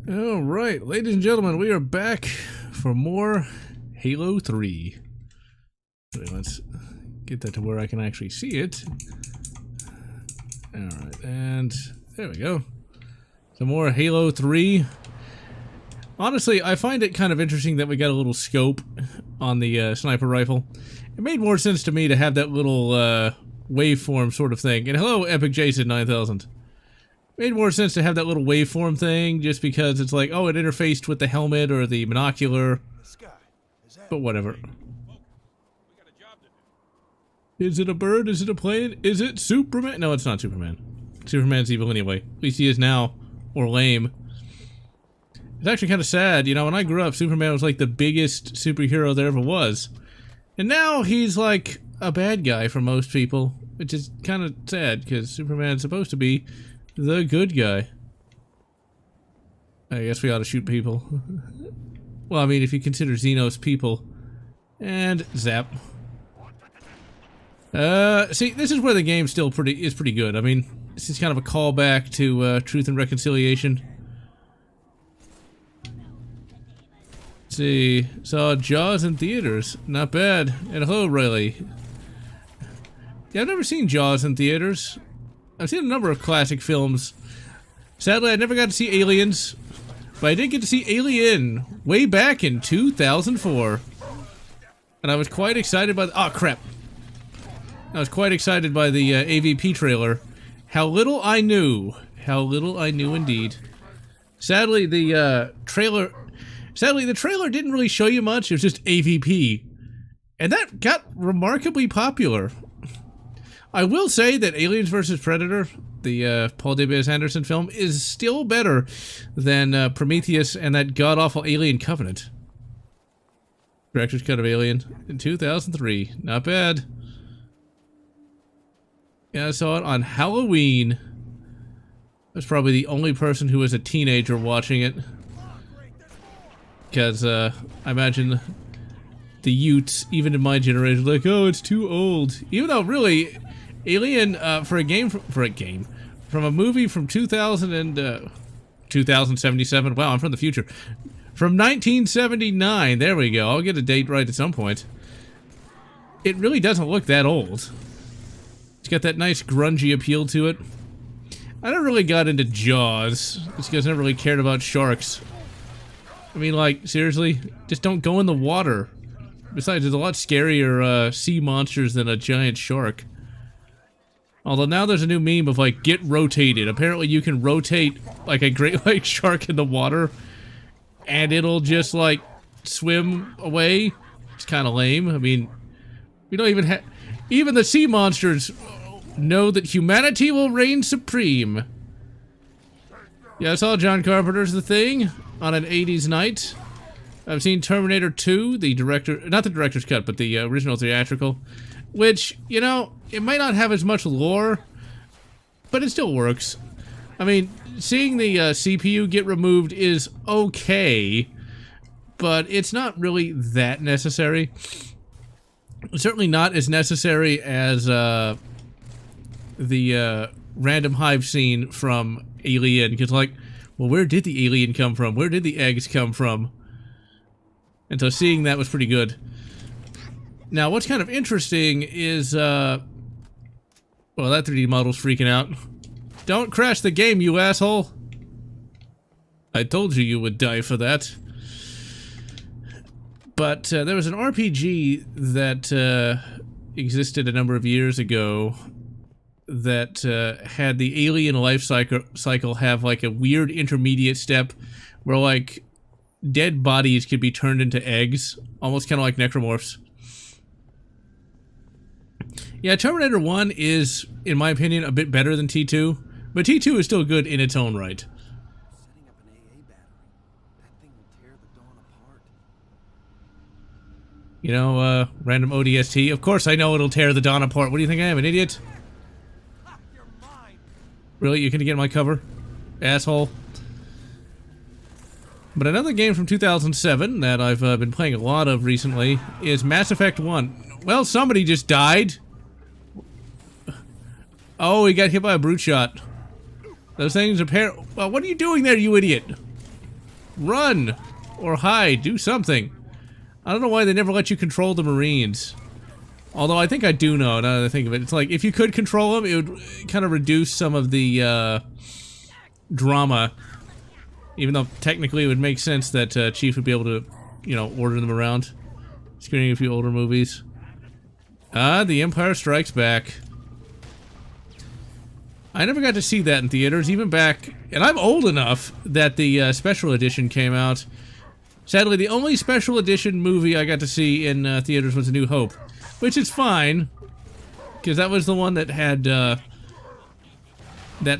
Alright, ladies and gentlemen, we are back for more Halo 3. Let's get that to where I can actually see it. Alright, and there we go. Some more Halo 3. Honestly, I find it kind of interesting that we got a little scope on the sniper rifle. It made more sense to me to have that little waveform sort of thing. And hello, Epic Jason 9000. Made more sense to have that little waveform thing just because it's like, oh, it interfaced with the helmet or the monocular. But whatever. Is it a bird? Is it a plane? Is it Superman? No, it's not Superman. Superman's evil anyway. At least he is now. Or lame. It's actually kind of sad. You know, when I grew up, Superman was like the biggest superhero there ever was. And now he's like a bad guy for most people. Which is kind of sad because Superman's supposed to be the good guy. I guess we ought to shoot people. Well, I mean, if you consider Xenos people. And zap. See, this is where the game still is pretty good. I mean, this is kind of a callback to Truth and Reconciliation. Let's see, saw Jaws in theaters. Not bad. And hello, Riley. Yeah, I've never seen Jaws in theaters. I've seen a number of classic films. Sadly, I never got to see Aliens, but I did get to see Alien way back in 2004. And I was quite excited by the— oh, crap. I was quite excited by the AVP trailer. How little I knew. How little I knew indeed. Sadly, the trailer didn't really show you much. It was just AVP. And that got remarkably popular. I will say that Aliens vs. Predator, the Paul W.S. Anderson film, is still better than Prometheus and that god-awful Alien Covenant. Director's cut of Alien in 2003. Not bad. Yeah, I saw it on Halloween. I was probably the only person who was a teenager watching it. Because, I imagine the youths, even in my generation, like, oh, it's too old. Even though, really, Alien, from a movie from 2077, wow, I'm from the future. From 1979, there we go, I'll get a date right at some point. It really doesn't look that old. It's got that nice grungy appeal to it. I never really got into Jaws, just because I never really cared about sharks. I mean, like, seriously? Just don't go in the water. Besides, there's a lot scarier sea monsters than a giant shark. Although now there's a new meme of, like, get rotated. Apparently you can rotate, like, a Great White shark in the water, and it'll just, like, swim away. It's kind of lame. I mean, we don't even have... Even the sea monsters know that humanity will reign supreme. Yeah, I saw John Carpenter's The Thing on an 80s night. I've seen Terminator 2, the director... not the director's cut, but the original theatrical. Which, you know, it might not have as much lore, but it still works. I mean, seeing the CPU get removed is okay, but it's not really that necessary. Certainly not as necessary as the random hive scene from Alien, because, like, well, where did the alien come from? Where did the eggs come from? And so seeing that was pretty good. Now, what's kind of interesting is, well, that 3D model's freaking out. Don't crash the game, you asshole! I told you would die for that. But there was an RPG that existed a number of years ago that had the alien life cycle have like a weird intermediate step where like dead bodies could be turned into eggs, almost kind of like necromorphs. Yeah, Terminator 1 is, in my opinion, a bit better than T2, but T2 is still good in its own right. You know, random ODST. Of course I know it'll tear the Dawn apart. What do you think I am, an idiot? Really? You can get my cover? Asshole. But another game from 2007 that I've been playing a lot of recently is Mass Effect 1. Well, somebody just died. Oh, he got hit by a brute shot. Those things apparently... Well, what are you doing there, you idiot? Run! Or hide, do something. I don't know why they never let you control the Marines. Although I think I do know, now that I think of it. It's like, if you could control them, it would kind of reduce some of the, drama. Even though technically it would make sense that, Chief would be able to, you know, order them around. Screening a few older movies. The Empire Strikes Back. I never got to see that in theaters, even back... And I'm old enough that the, special edition came out. Sadly, the only special edition movie I got to see in, theaters was A New Hope. Which is fine, because that was the one that had, that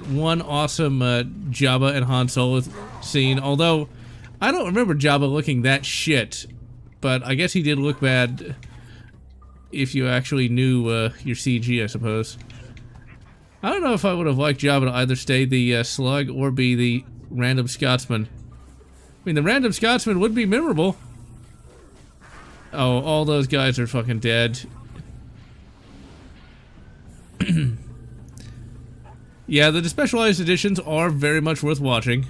one awesome, Jabba and Han Solo scene. Although, I don't remember Jabba looking that shit, but I guess he did look bad if you actually knew, your CG, I suppose. I don't know if I would have liked Jabba to either stay the, Slug or be the Random Scotsman. I mean, the Random Scotsman would be memorable. Oh, all those guys are fucking dead. Yeah, the specialized editions are very much worth watching.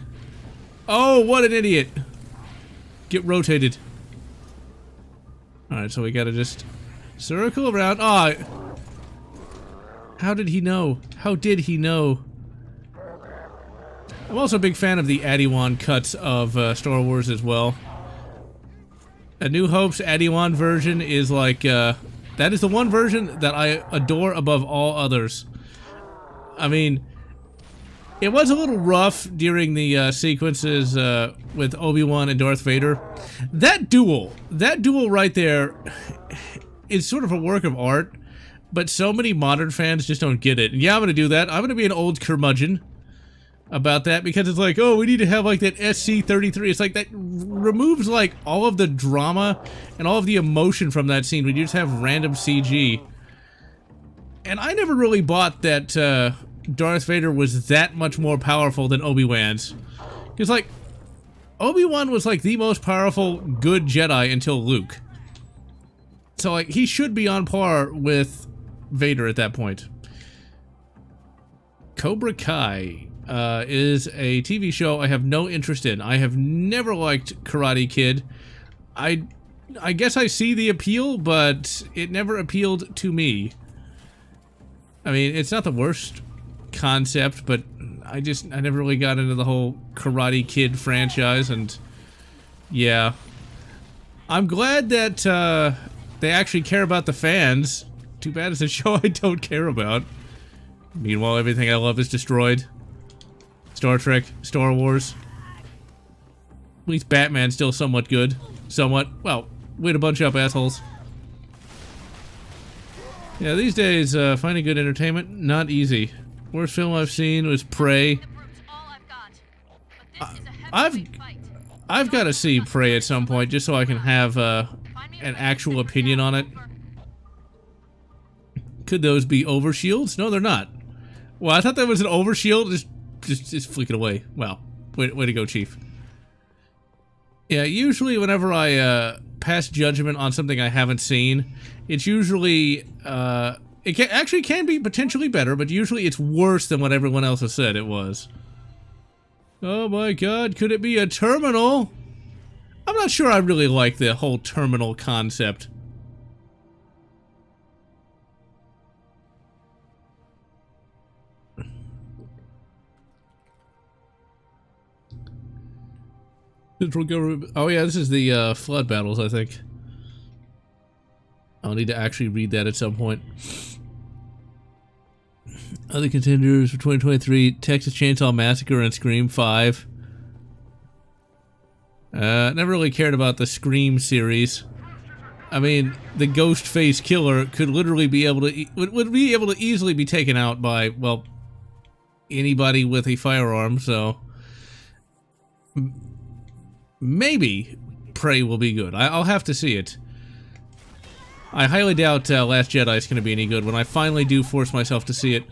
Oh, what an idiot! Get rotated. Alright, so we gotta just circle around. Ah! Oh, how did he know? How did he know? I'm also a big fan of the Adi-Wan cuts of Star Wars as well. A New Hope's Adi-Wan version is like, that is the one version that I adore above all others. I mean, it was a little rough during the sequences with Obi-Wan and Darth Vader. That duel right there is sort of a work of art, but so many modern fans just don't get it. And yeah, I'm gonna do that. I'm gonna be an old curmudgeon about that, because it's like, oh, we need to have like that SC-33. It's like that removes like all of the drama and all of the emotion from that scene when you just have random CG. And I never really bought that Darth Vader was that much more powerful than Obi-Wan's. Because like, Obi-Wan was like the most powerful good Jedi until Luke. So like, he should be on par with Vader at that point. Cobra Kai is a TV show I have no interest in. I have never liked Karate Kid. I guess I see the appeal, but it never appealed to me. I mean, it's not the worst concept, but I never really got into the whole Karate Kid franchise, and yeah. I'm glad that they actually care about the fans. Too bad it's a show I don't care about. Meanwhile, everything I love is destroyed. Star Trek, Star Wars. At least Batman's still somewhat good. Somewhat. Well, way to bunch up, assholes. Yeah, these days, finding good entertainment, not easy. Worst film I've seen was Prey. I've got to see Prey at some point, just so I can have, an actual opinion on it. Could those be overshields? No, they're not. Well, I thought that was an overshield. Just flick it away. Wow. Way to go, Chief. Yeah, usually whenever I pass judgment on something I haven't seen, it's usually it actually can be potentially better, but usually it's worse than what everyone else has said it was. Oh my god, could it be a terminal? I'm not sure I really like the whole terminal concept. Oh yeah, this is the flood battles, I think. I'll need to actually read that at some point. Other contenders for 2023, Texas Chainsaw Massacre and Scream 5. Never really cared about the Scream series. I mean, the Ghostface Killer could literally be able to would be able to easily be taken out by, well, anybody with a firearm, so maybe Prey will be good. I'll have to see it. I highly doubt Last Jedi is going to be any good when I finally do force myself to see it.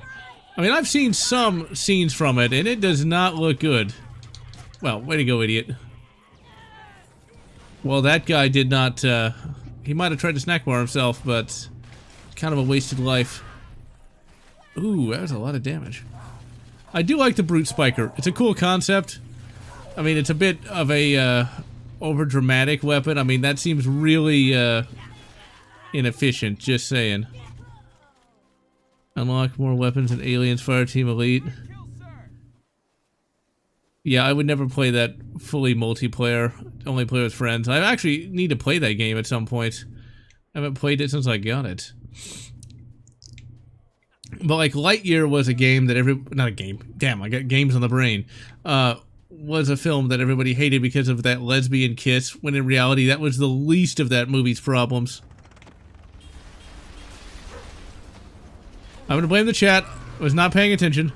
I mean, I've seen some scenes from it, and it does not look good. Well, way to go, idiot. Well, that guy did not, he might have tried to snack bar himself, but kind of a wasted life. Ooh, that was a lot of damage. I do like the Brute Spiker. It's a cool concept. I mean, it's a bit of a over-dramatic weapon. I mean, that seems really inefficient, just saying. Unlock more weapons in Aliens Fireteam Elite. Yeah, I would never play that fully multiplayer. Only play with friends. I actually need to play that game at some point. I haven't played it since I got it. But like Lightyear was a game that not a game. Damn, I got games on the brain. Was a film that everybody hated because of that lesbian kiss, when in reality that was the least of that movie's problems. I'm gonna blame the chat. I was not paying attention.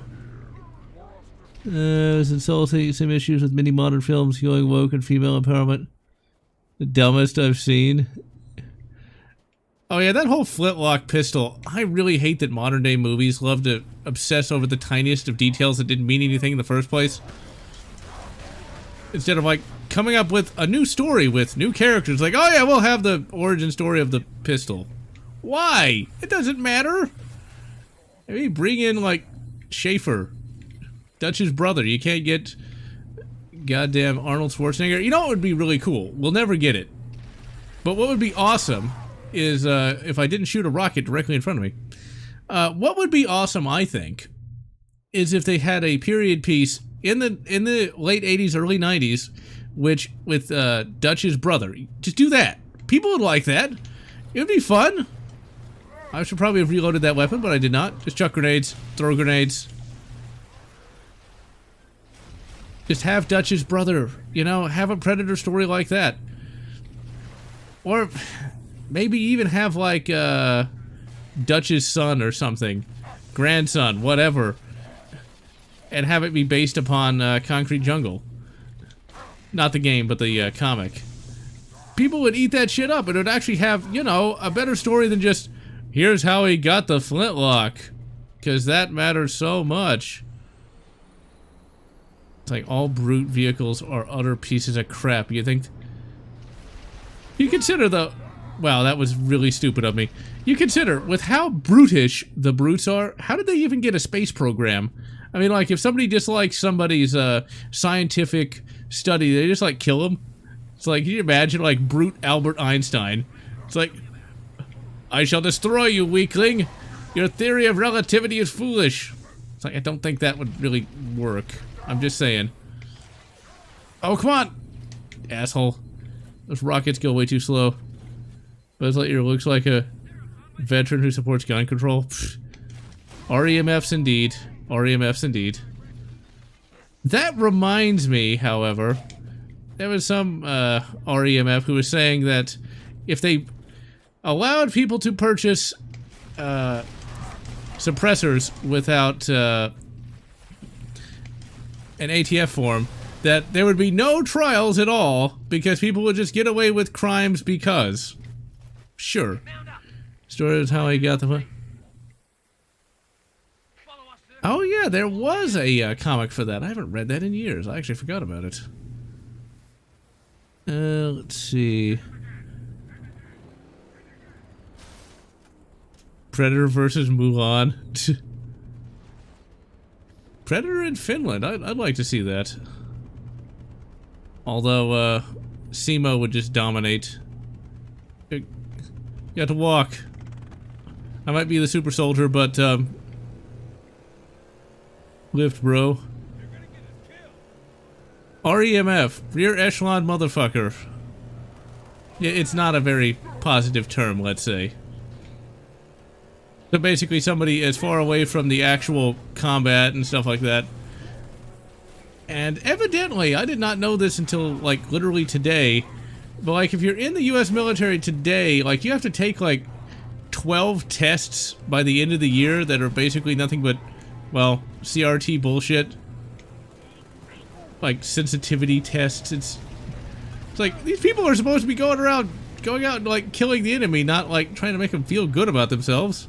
It was insulting. Some issues with many modern films going woke and female empowerment. The dumbest I've seen. Oh yeah, that whole flintlock pistol. I really hate that modern day movies love to obsess over the tiniest of details that didn't mean anything in the first place. Instead of like coming up with a new story with new characters, like, oh yeah, we'll have the origin story of the pistol. Why? It doesn't matter. Maybe bring in like Schaefer, Dutch's brother. You can't get goddamn Arnold Schwarzenegger. You know what would be really cool? We'll never get it. But what would be awesome is if I didn't shoot a rocket directly in front of me. What would be awesome, I think, is if they had a period piece in the late 80s, early 90s, which with Dutch's brother. Just do that. People would like that. It would be fun. I should probably have reloaded that weapon, but I did not. Just chuck grenades, throw grenades. Just have Dutch's brother, you know, have a Predator story like that. Or maybe even have like Dutch's son or something. Grandson, whatever. And have it be based upon Concrete Jungle. Not the game, but the comic. People would eat that shit up, and it would actually have, you know, a better story than just, here's how he got the flintlock. Because that matters so much. It's like all brute vehicles are utter pieces of crap. You think... You consider the... Wow, that was really stupid of me. You consider, with how brutish the brutes are, how did they even get a space program? I mean, like, if somebody dislikes somebody's scientific study, they just, like, kill them. It's like, can you imagine, like, brute Albert Einstein? It's like, I shall destroy you, weakling. Your theory of relativity is foolish. It's like, I don't think that would really work. I'm just saying. Oh, come on! Asshole. Those rockets go way too slow. Buzz Lightyear looks like a veteran who supports gun control. Pfft. REMFs indeed. REMFs indeed. That reminds me, however, there was some REMF who was saying that if they allowed people to purchase suppressors without an ATF form, that there would be no trials at all because people would just get away with crimes because. Sure. Story is how he got the... Oh yeah, there was a comic for that. I haven't read that in years. I actually forgot about it. Let's see. Predator versus Mulan. Predator in Finland. I'd like to see that. Although, Simo would just dominate. You have to walk. I might be the super soldier, but, lift, bro. REMF. Rear echelon motherfucker. Yeah, it's not a very positive term, let's say. So basically somebody as far away from the actual combat and stuff like that. And evidently, I did not know this until, like, literally today, but, like, if you're in the US military today, like, you have to take, like, 12 tests by the end of the year that are basically nothing but, well, CRT bullshit. Like, sensitivity tests. It's like, these people are supposed to be going out and, like, killing the enemy, not, like, trying to make them feel good about themselves.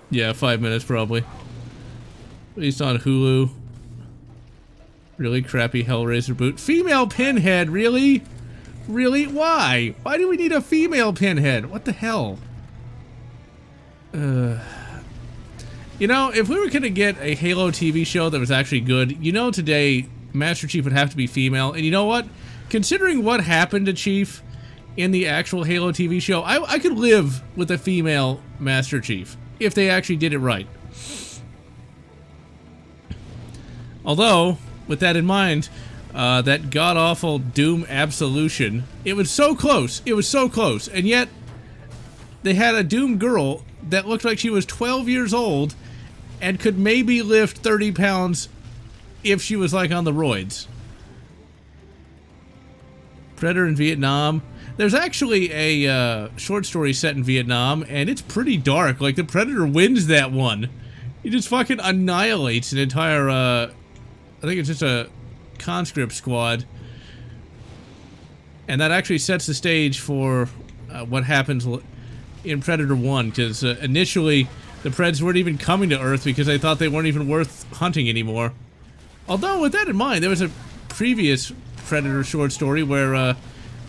Yeah, 5 minutes, probably. At least on Hulu. Really crappy Hellraiser boot. Female Pinhead, really? Really? Why? Why do we need a female Pinhead? What the hell? You know, if we were going to get a Halo TV show that was actually good, you know today Master Chief would have to be female. And you know what? Considering what happened to Chief in the actual Halo TV show, I could live with a female Master Chief if they actually did it right. Although, with that in mind, that god-awful Doom Absolution, it was so close, and yet they had a Doom girl that looked like she was 12 years old and could maybe lift 30 pounds if she was, like, on the roids. Predator in Vietnam. There's actually a short story set in Vietnam, and it's pretty dark. Like, the Predator wins that one. He just fucking annihilates an entire, I think it's just a conscript squad. And that actually sets the stage for what happens in Predator 1, because initially the Preds weren't even coming to Earth because they thought they weren't even worth hunting anymore. Although, with that in mind, there was a previous Predator short story where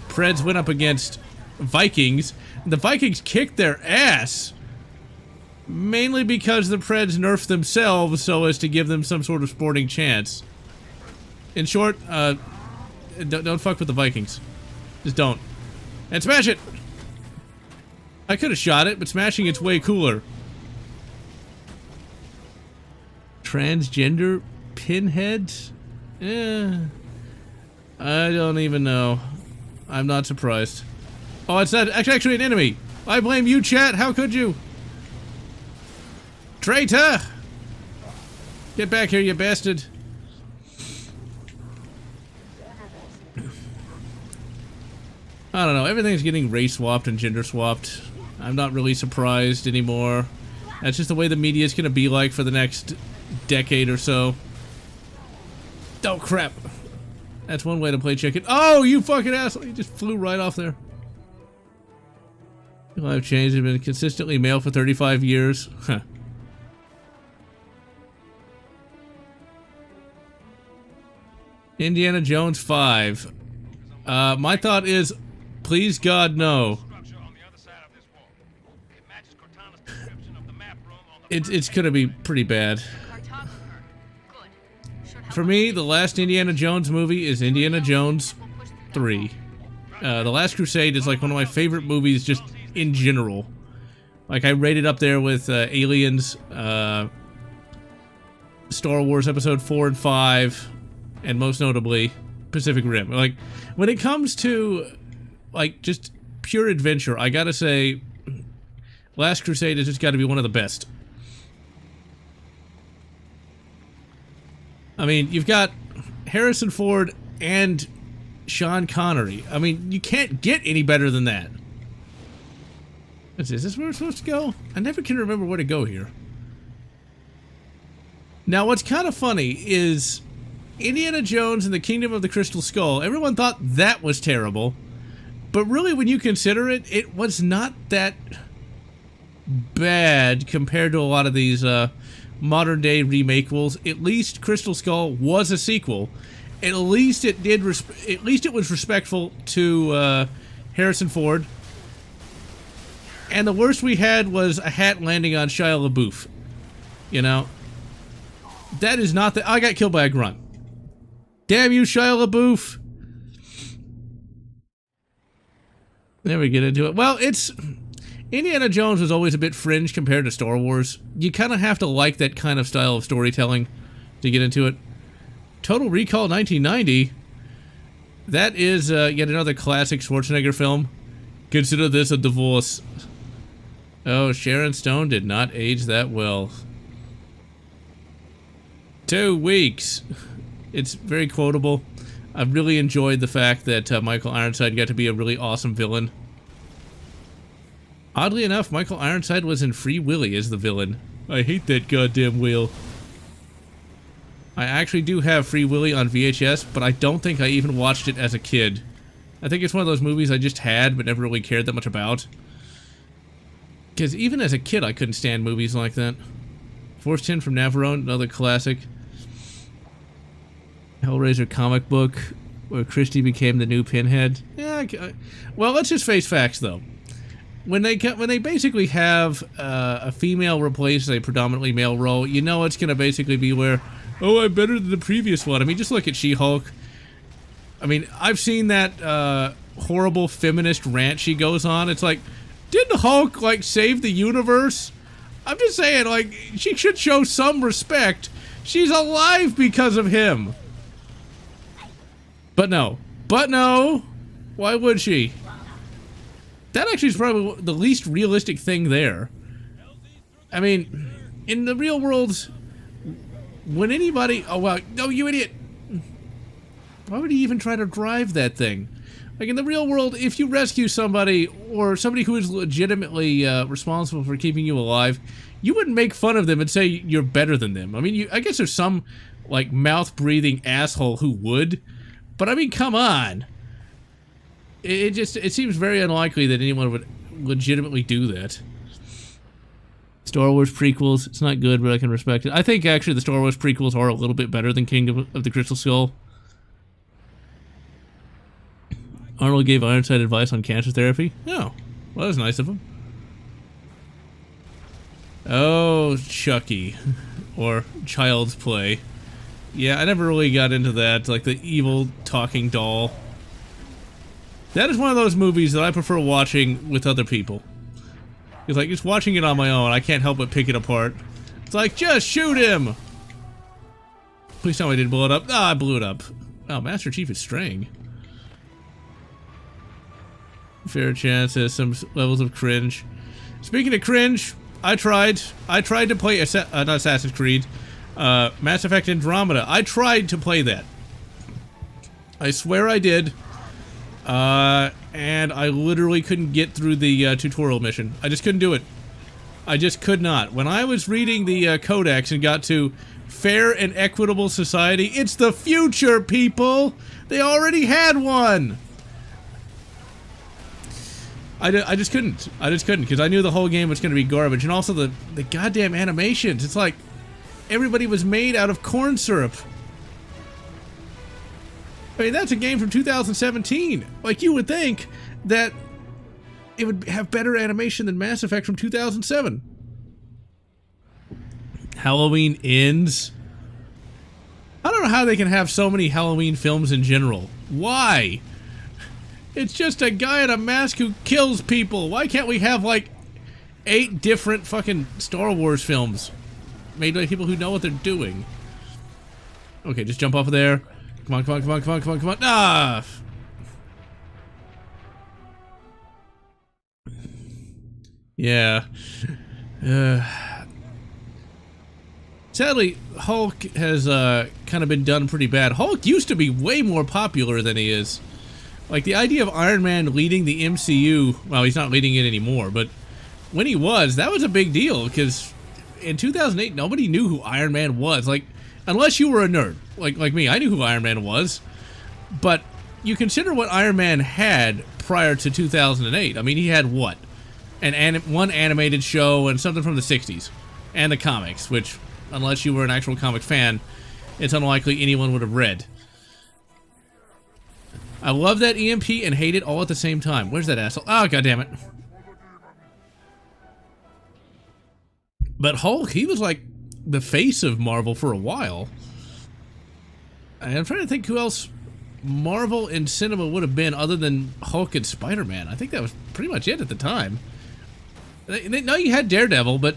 Preds went up against Vikings, and the Vikings kicked their ass. Mainly because the Preds nerfed themselves so as to give them some sort of sporting chance. In short, don't fuck with the Vikings. Just don't. And smash it! I could have shot it, but smashing it's way cooler. Transgender pinheads? I don't even know. I'm not surprised. Oh, it's not actually an enemy. I blame you, chat. How could you? Traitor! Get back here, you bastard. I don't know. Everything's getting race swapped and gender swapped. I'm not really surprised anymore. That's just the way the media is going to be like for the next decade or so. Oh, crap. That's one way to play chicken. Oh, you fucking asshole. You just flew right off there. Life changed. I've been consistently male for 35 years. Huh. Indiana Jones 5. My thought is, please God, no. It's gonna be pretty bad. For me, the last Indiana Jones movie is Indiana Jones 3. The Last Crusade is like one of my favorite movies just in general. Like, I rate it up there with Aliens, Star Wars Episode 4 and 5, and most notably, Pacific Rim. Like, when it comes to, like, just pure adventure, I gotta say, Last Crusade has just gotta be one of the best. I mean, you've got Harrison Ford and Sean Connery. I mean, you can't get any better than that. Is this where we're supposed to go? I never can remember where to go here. Now, what's kind of funny is Indiana Jones and the Kingdom of the Crystal Skull. Everyone thought that was terrible. But really, when you consider it, it was not that bad compared to a lot of these modern-day remakeables. At least Crystal Skull was a sequel. At least it did. At least it was respectful to Harrison Ford. And the worst we had was a hat landing on Shia LaBeouf. You know, that is not the. I got killed by a grunt. Damn you, Shia LaBeouf. There we get into it. Well, it's Indiana Jones was always a bit fringe compared to Star Wars. You kind of have to like that kind of style of storytelling to get into it. Total Recall 1990. That is yet another classic Schwarzenegger film. Consider this a divorce. Oh, Sharon Stone did not age that well. 2 weeks. It's very quotable. I've really enjoyed the fact that Michael Ironside got to be a really awesome villain. Oddly enough, Michael Ironside was in Free Willy as the villain. I hate that goddamn wheel. I actually do have Free Willy on VHS, but I don't think I even watched it as a kid. I think it's one of those movies I just had, but never really cared that much about. Because even as a kid, I couldn't stand movies like that. Force 10 from Navarone, another classic. Hellraiser comic book, where Christie became the new Pinhead. Yeah, well, let's just face facts, though. when they basically have a female replace a predominantly male role, you know it's going to basically be where, oh, I'm better than the previous one. I mean, just look at She-Hulk. I mean, I've seen that horrible feminist rant she goes on. It's like, didn't Hulk, like, save the universe? I'm just saying, like, she should show some respect. She's alive because of him. But no. Why would she? That actually is probably the least realistic thing there. I mean, in the real world, when anybody... Oh, wow. No, you idiot. Why would he even try to drive that thing? Like, in the real world, if you rescue somebody, or somebody who is legitimately responsible for keeping you alive, you wouldn't make fun of them and say you're better than them. I mean, I guess there's some, like, mouth-breathing asshole who would, but I mean, come on. It seems very unlikely that anyone would legitimately do that. Star Wars prequels, it's not good, but I can respect it. I think, actually, the Star Wars prequels are a little bit better than Kingdom of the Crystal Skull. Arnold gave Ironside advice on cancer therapy? Oh, well, that was nice of him. Oh, Chucky. Or Child's Play. Yeah, I never really got into that, like the evil talking doll. That is one of those movies that I prefer watching with other people. It's like, just watching it on my own, I can't help but pick it apart. It's like, just shoot him! Please tell me I didn't blow it up. Ah, I blew it up. Oh, Master Chief is straying. Fair chance has some levels of cringe. Speaking of cringe, I tried to play not Assassin's Creed, Mass Effect Andromeda. I tried to play that. I swear I did. And I literally couldn't get through the tutorial mission. I just couldn't do it. I just could not. When I was reading the codex and got to fair and equitable society, it's the future, people! They already had one! I just couldn't. Because I knew the whole game was going to be garbage. And also the goddamn animations. It's like everybody was made out of corn syrup. I mean, that's a game from 2017. Like, you would think that it would have better animation than Mass Effect from 2007. Halloween Ends. I don't know how they can have so many Halloween films in general. Why? It's just a guy in a mask who kills people. Why can't we have, like, 8 different fucking Star Wars films made by people who know what they're doing? Okay, just jump off of there. Come on, come on, come on, come on, come on, come on. Ah! Yeah. Sadly, Hulk has kind of been done pretty bad. Hulk used to be way more popular than he is. Like, the idea of Iron Man leading the MCU, well, he's not leading it anymore, but when he was, that was a big deal, because in 2008, nobody knew who Iron Man was. Like, unless you were a nerd, like me, I knew who Iron Man was, but you consider what Iron Man had prior to 2008. I mean, he had what? One animated show and something from the 60s, and the comics, which, unless you were an actual comic fan, it's unlikely anyone would have read. I love that EMP and hate it all at the same time. Where's that asshole? Oh, goddammit. But Hulk, he was like the face of Marvel for a while. I'm trying to think who else Marvel in cinema would have been other than Hulk and Spider-Man. I think that was pretty much it at the time. No, you had Daredevil, but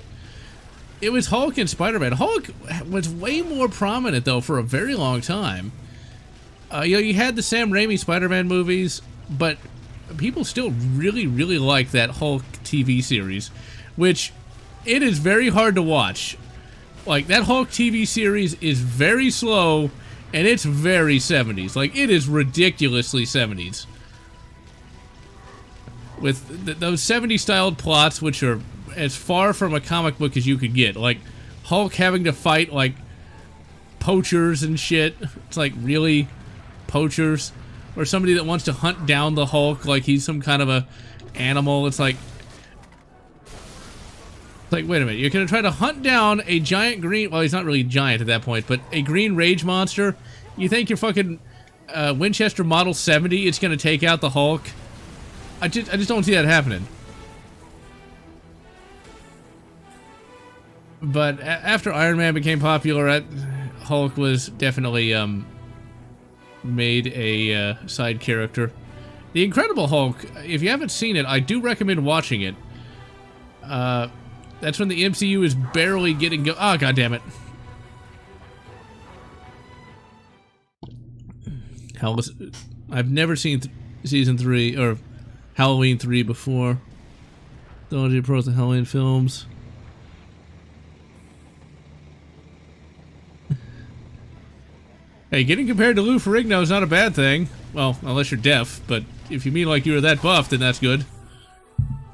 it was Hulk and Spider-Man. Hulk was way more prominent, though, for a very long time. You know, you had the Sam Raimi Spider-Man movies, but people still really, really like that Hulk TV series, which it is very hard to watch. Like, that Hulk TV series is very slow, and it's very 70s. Like, it is ridiculously 70s. With those 70s-styled plots, which are as far from a comic book as you could get. Like, Hulk having to fight, like, poachers and shit. It's like, really? Poachers? Or somebody that wants to hunt down the Hulk like he's some kind of a animal. It's like, wait a minute, you're gonna try to hunt down a giant green, well, he's not really giant at that point, but a green rage monster? You think your fucking Winchester Model 70 is gonna take out the Hulk? I just don't see that happening. But after Iron Man became popular, Hulk was definitely made a side character. The Incredible Hulk, if you haven't seen it, I do recommend watching it. That's when the MCU is barely getting go- Oh, goddammit. Hell, I've never seen season 3 or Halloween 3 before. Don't approach the Halloween films. Hey, getting compared to Lou Ferrigno is not a bad thing. Well, unless you're deaf, but if you mean like you were that buff, then that's good.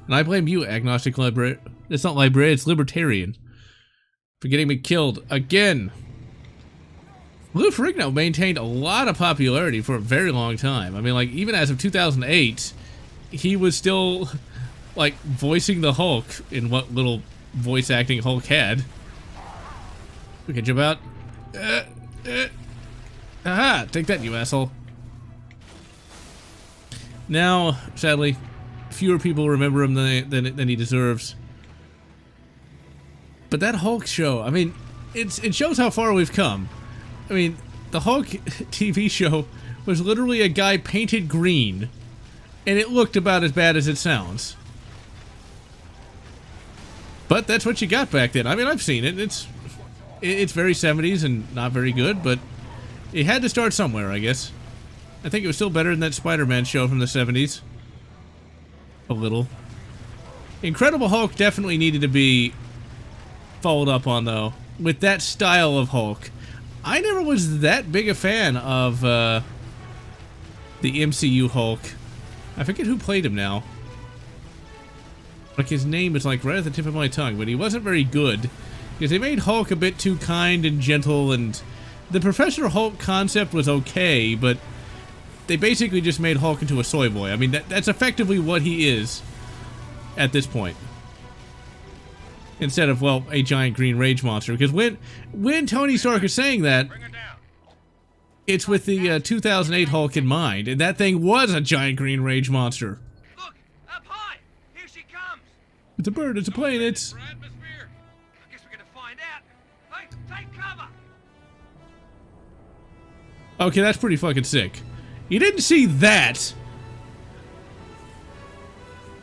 And I blame you, agnostic librarian. It's not librarian, it's libertarian. For getting me killed again. Lou Ferrigno maintained a lot of popularity for a very long time. I mean, like, even as of 2008, he was still, like, voicing the Hulk in what little voice acting Hulk had. We can jump out. Aha! Take that, you asshole. Now, sadly, fewer people remember him than he deserves. But that Hulk show, I mean, it shows how far we've come. I mean, the Hulk TV show was literally a guy painted green, and it looked about as bad as it sounds. But that's what you got back then. I mean, I've seen it. It's very 70s and not very good, but it had to start somewhere, I guess. I think it was still better than that Spider-Man show from the 70s. A little. Incredible Hulk definitely needed to be followed up on, though, with that style of Hulk. I never was that big a fan of the MCU Hulk. I forget who played him now. Like, his name is like right at the tip of my tongue, but he wasn't very good. Because they made Hulk a bit too kind and gentle, and the Professor Hulk concept was okay, but they basically just made Hulk into a soy boy. I mean, that's effectively what he is at this point. Instead of, well, a giant green rage monster. Because when Tony Stark is saying that, it's with the 2008 Hulk in mind, and that thing was a giant green rage monster. Look, up high! Here she comes! It's a bird, it's a plane, it's... I guess we're gonna find out. Hey, take cover! Okay, that's pretty fucking sick. You didn't see that.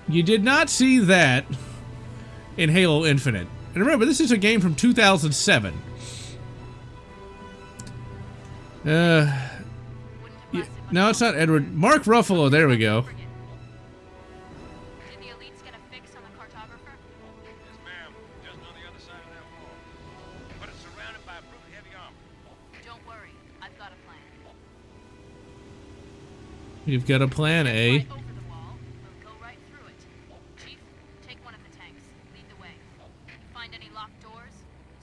You did not see that in Halo Infinite. And remember, this is a game from 2007. Yeah, no, it's not Edward. Mark Ruffalo, there we go. Did the elites get a fix on the cartographer? Yes, ma'am. Just on the other side of that wall. But it's surrounded by a brute heavy armor. Don't worry, I've got a plan. You've got a plan, eh? Right over the wall, we'll go right through it. Chief, take one of the tanks. Lead the way. If you find any locked doors,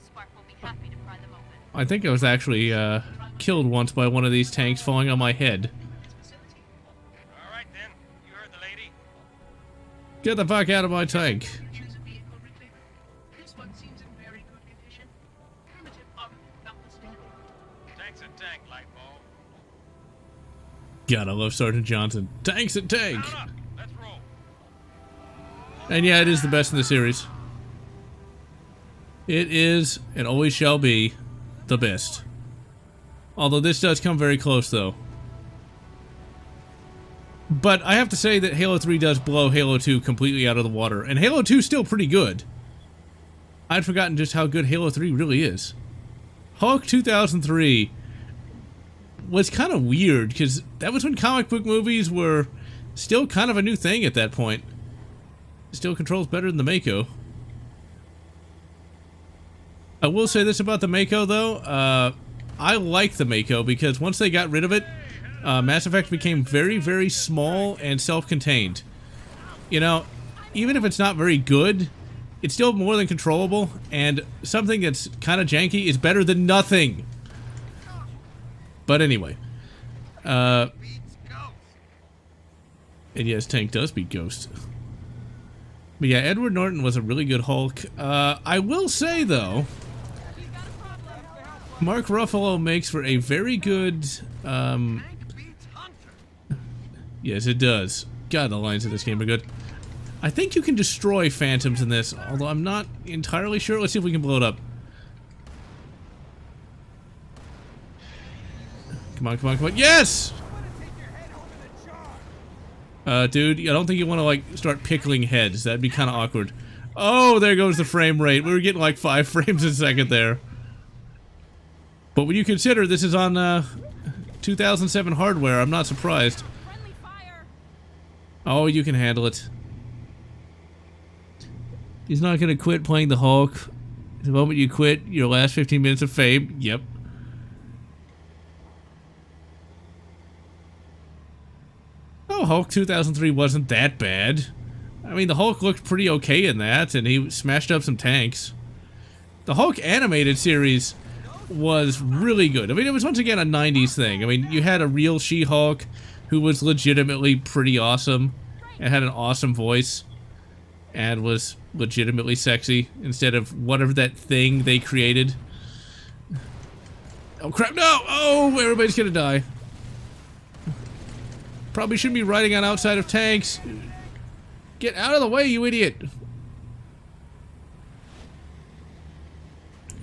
Spark will be happy to pry them open. I think I was actually killed once by one of these tanks falling on my head. All right, then. You heard the lady. Get the fuck out of my tank. Choose a vehicle reclaimer. This one seems in very good condition. Primitive armament notwithstanding. Tank's a tank, Lightball. God, I love Sergeant Johnson. Tank's a tank. Mount up. Let's roll. And yeah, it is the best in the series. It is, and always shall be, the best. Although this does come very close, though. But I have to say that Halo 3 does blow Halo 2 completely out of the water. And Halo 2 is still pretty good. I'd forgotten just how good Halo 3 really is. Hulk 2003 was kind of weird, because that was when comic book movies were still kind of a new thing at that point. Still controls better than the Mako. I will say this about the Mako, though. I like the Mako because once they got rid of it, Mass Effect became very, very small and self-contained. You know, even if it's not very good, it's still more than controllable, and something that's kind of janky is better than nothing. But anyway. And yes, Tank does beat Ghost. But yeah, Edward Norton was a really good Hulk. I will say, though, Mark Ruffalo makes for a very good, yes, it does. God, the lines of this game are good. I think you can destroy phantoms in this, although I'm not entirely sure. Let's see if we can blow it up. Come on, come on, come on. Yes! Dude, I don't think you want to, like, start pickling heads. That'd be kind of awkward. Oh, there goes the frame rate. We were getting like 5 frames a second there. But when you consider this is on 2007 hardware, I'm not surprised. Oh, you can handle it. He's not gonna quit playing the Hulk. The moment you quit, your last 15 minutes of fame. Yep. Oh, Hulk 2003 wasn't that bad. I mean, the Hulk looked pretty okay in that, and he smashed up some tanks. The Hulk animated series was really good. I mean, it was once again a 90s thing. I mean, you had a real She-Hulk who was legitimately pretty awesome and had an awesome voice and was legitimately sexy instead of whatever that thing they created. Oh, crap, no! Oh, everybody's gonna die. Probably shouldn't be riding on outside of tanks. Get out of the way, you idiot!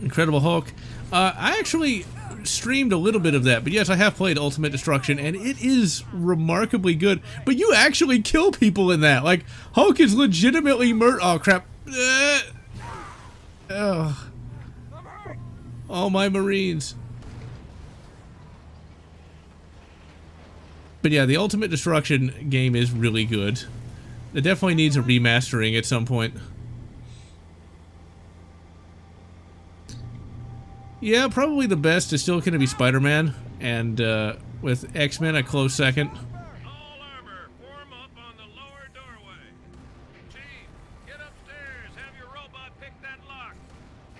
Incredible Hulk. I actually streamed a little bit of that, but yes, I have played Ultimate Destruction, and it is remarkably good. But you actually kill people in that. Like, Hulk is legitimately oh, crap. All my Marines. But yeah, the Ultimate Destruction game is really good. It definitely needs a remastering at some point. Yeah, probably the best is still going to be Spider-Man, and with X-Men a close second. All armor, form up on the lower doorway. Chief, get upstairs. Have your robot pick that lock.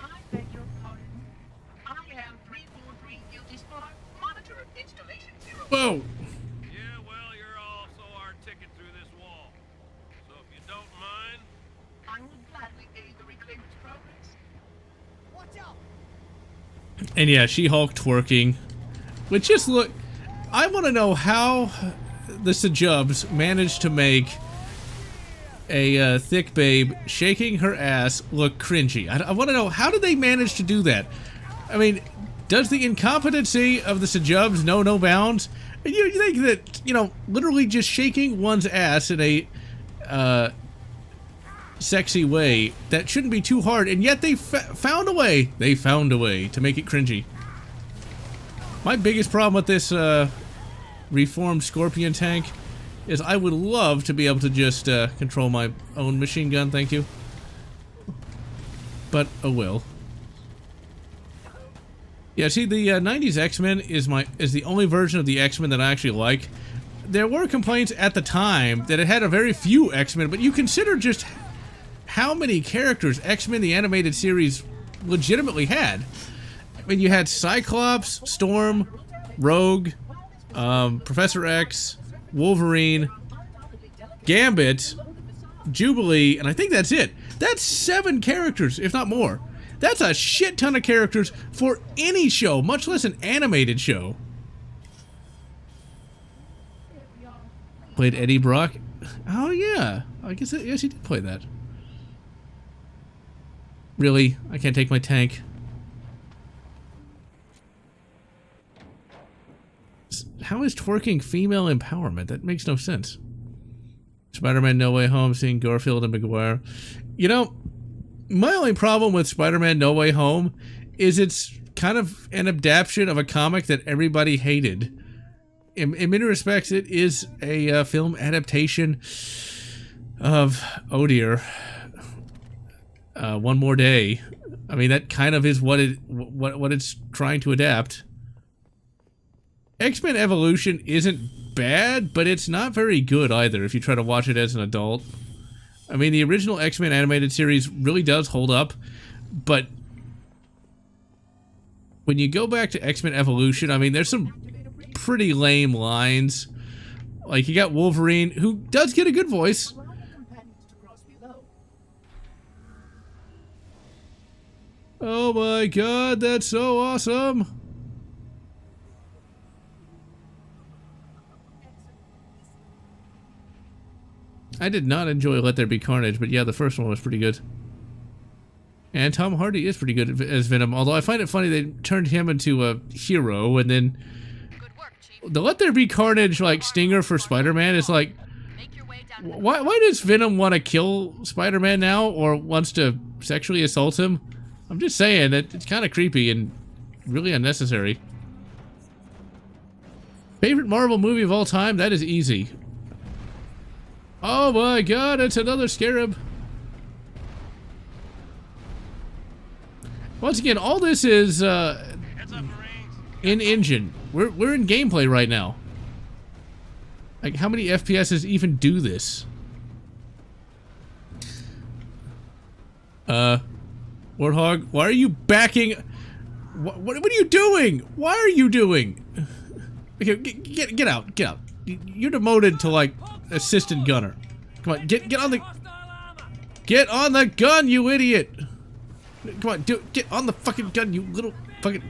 I beg your pardon. I am 343 Guilty Spot, monitor installation 0. Whoa! Yeah, well, you're also our ticket through this wall. So if you don't mind, I will gladly aid the reclaimer's progress. Watch out! And yeah, She-Hulk twerking. Which just look... I want to know how the Sajubs managed to make a thick babe shaking her ass look cringy. I want to know, how did they manage to do that? I mean, does the incompetency of the Sajubs know no bounds? And you think that, you know, literally just shaking one's ass in a sexy way, that shouldn't be too hard, and yet they found a way. They found a way to make it cringy. My biggest problem with this reformed Scorpion tank is I would love to be able to just control my own machine gun, thank you. But, oh well. Yeah, see, the 90s X-Men is the only version of the X-Men that I actually like. There were complaints at the time that it had a very few X-Men, but you consider just how many characters X-Men the animated series legitimately had. I mean, you had Cyclops, Storm, Rogue, Professor X, Wolverine, Gambit, Jubilee, and I think that's it. That's 7 characters, if not more. That's a shit ton of characters for any show, much less an animated show. Played Eddie Brock. Oh yeah, I guess yes, he did play that. Really? I can't take my tank. How is twerking female empowerment? That makes no sense. Spider-Man No Way Home, seeing Garfield and Maguire. You know, my only problem with Spider-Man No Way Home is it's kind of an adaptation of a comic that everybody hated. In many respects, it is a film adaptation of, oh dear, One More Day. I mean, that kind of is what it's trying to adapt. X-Men Evolution isn't bad, but it's not very good either if you try to watch it as an adult. I mean, the original X-Men animated series really does hold up, but when you go back to X-Men Evolution, I mean, there's some pretty lame lines. Like, you got Wolverine, who does get a good voice. Oh my god, that's so awesome! I did not enjoy Let There Be Carnage, but yeah, the first one was pretty good. And Tom Hardy is pretty good as Venom, although I find it funny they turned him into a hero, and then Good work, Chief. the Let There Be Carnage, like, stinger for Spider-Man is like, Make your way down to the why does Venom want to kill Spider-Man now, or wants to sexually assault him? I'm just saying that it's kind of creepy and really unnecessary. Favorite Marvel movie of all time? That is easy. Oh my god, it's another Scarab. Once again, all this is Heads up, Marines. in engine. We're in gameplay right now. Like, how many FPSs even do this? Warthog, why are you backing? What are you doing? Why are you doing? Okay, get out, get out. You're demoted to, like, assistant gunner. Come on, get on the gun, you idiot. Come on, get on the fucking gun, you little fucking.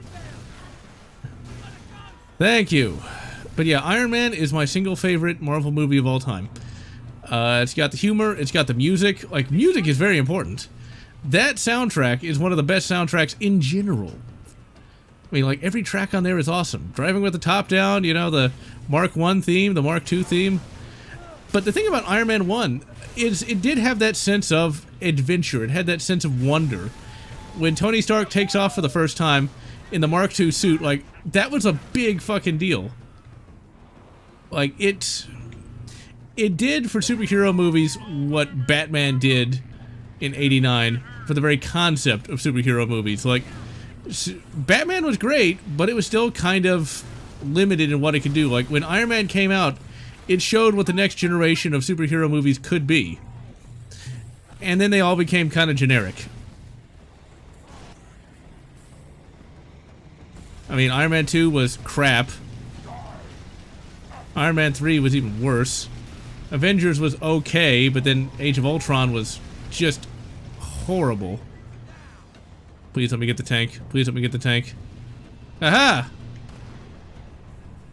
Thank you. But yeah, Iron Man is my single favorite Marvel movie of all time. It's got the humor, it's got the music. Like, music is very important. That soundtrack is one of the best soundtracks in general. I mean, like, every track on there is awesome. Driving with the top down, you know, the Mark I theme, the Mark II theme. But the thing about Iron Man 1 is it did have that sense of adventure. It had that sense of wonder. When Tony Stark takes off for the first time in the Mark II suit, like, that was a big fucking deal. Like, it did for superhero movies what Batman did in '89 for the very concept of superhero movies. Like, Batman was great, but it was still kind of limited in what it could do. Like, when Iron Man came out, it showed what the next generation of superhero movies could be. And then they all became kind of generic. I mean, Iron Man 2 was crap. Iron Man 3 was even worse. Avengers was okay, but then Age of Ultron was just horrible. Please let me get the tank. Please let me get the tank. Aha!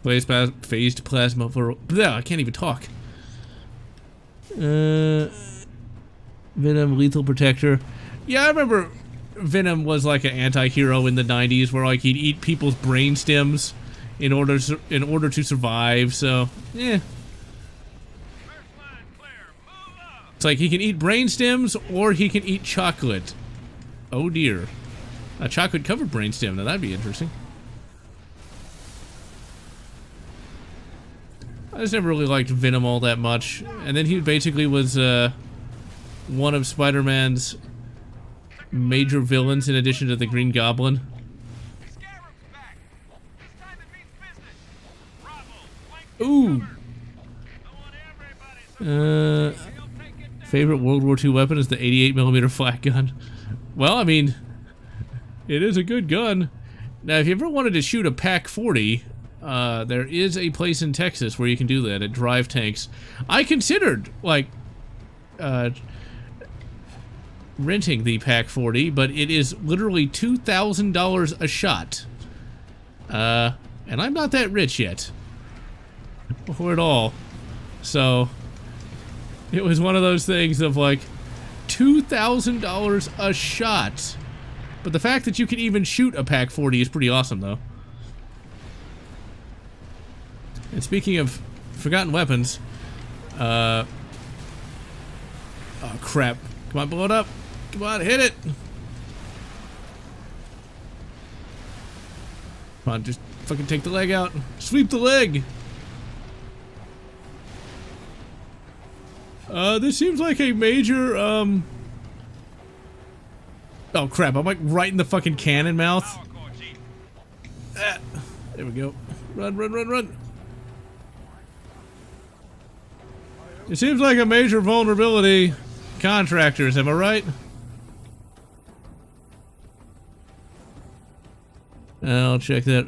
Phased plasma for... Bleh, I can't even talk. Venom, Lethal Protector. Yeah, I remember Venom was like an anti-hero in the 90s where, like, he'd eat people's brain stems in order to survive, so, yeah. First line clear. Move up. It's like he can eat brain stems or he can eat chocolate. Oh dear. A chocolate-covered brainstem. Now that'd be interesting. I just never really liked Venom all that much. And then he basically was one of Spider-Man's major villains in addition to the Green Goblin. Scarab's back. It's time it means business. Bravo. Flank Ooh. I want everybody. Favorite World War II weapon is the 88mm flak gun. Well, I mean, it is a good gun. Now, if you ever wanted to shoot a PaC-40, there is a place in Texas where you can do that at Drive Tanks. I considered, like, renting the PaC-40, but it is literally $2,000 a shot. And I'm not that rich yet. Or at all. So, it was one of those things of, like, $2,000 a shot. But the fact that you can even shoot a PaC-40 is pretty awesome, though. And speaking of forgotten weapons, oh crap. Come on, blow it up. Come on, hit it. Come on, just fucking take the leg out. Sweep the leg. This seems like a major, oh crap, I'm like right in the fucking cannon mouth. Ah, there we go. Run, run, run, run. It seems like a major vulnerability. Contractors, am I right? I'll check that.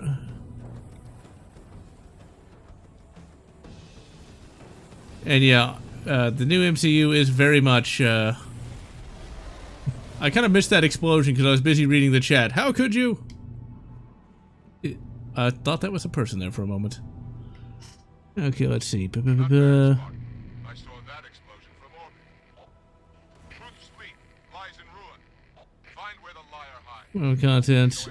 And yeah, the new MCU is very much, I kind of missed that explosion because I was busy reading the chat. How could you? I thought that was a person there for a moment. Okay, let's see. I saw that explosion from Find where the liar hides. Well, content.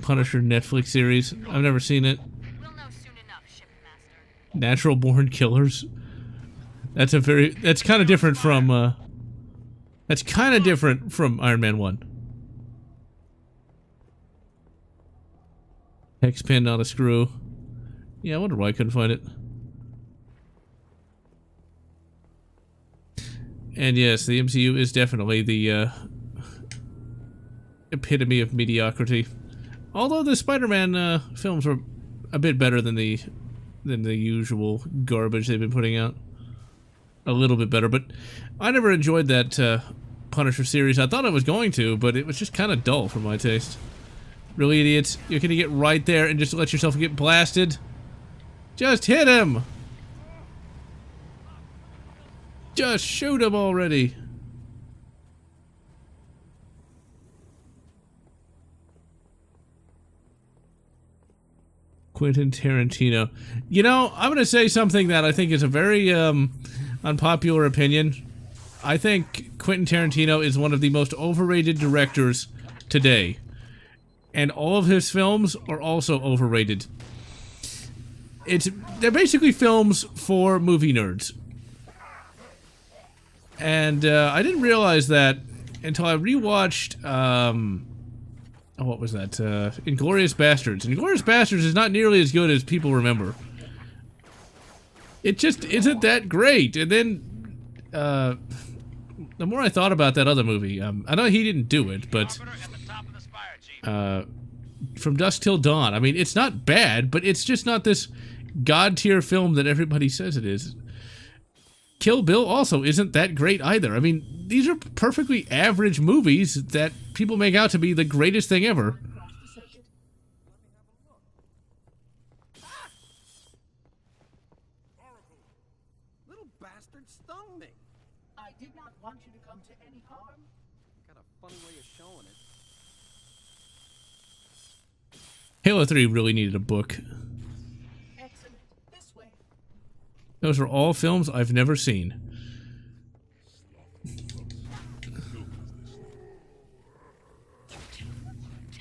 Punisher Netflix series. I've never seen it. We'll know soon enough, Shipmaster. Natural Born Killers. That's kind of different from, that's kind of different from Iron Man 1. Hex pin, not a screw. Yeah, I wonder why I couldn't find it. And yes, the MCU is definitely the epitome of mediocrity. Although the Spider-Man films were a bit better than the usual garbage they've been putting out. A little bit better, but I never enjoyed that Punisher series. I thought I was going to, but it was just kind of dull for my taste. Really, idiots? You're gonna get right there and just let yourself get blasted? Just hit him! Just shoot him already! Quentin Tarantino. You know, I'm gonna say something that I think is a very, unpopular opinion. I think Quentin Tarantino is one of the most overrated directors today. And all of his films are also overrated. They're basically films for movie nerds. And I didn't realize that until I rewatched, what was that? Inglourious Bastards. Inglourious Bastards is not nearly as good as people remember. It just isn't that great. And then, the more I thought about that other movie, I know he didn't do it, but From Dusk Till Dawn. I mean, it's not bad, but it's just not this god-tier film that everybody says it is. Kill Bill also isn't that great either. I mean, these are perfectly average movies that people make out to be the greatest thing ever. Little bastard stung me. I did not want you to come to any harm. Got a funny way of showing it. Halo 3 really needed a book. Excellent. This way. Those are all films I've never seen.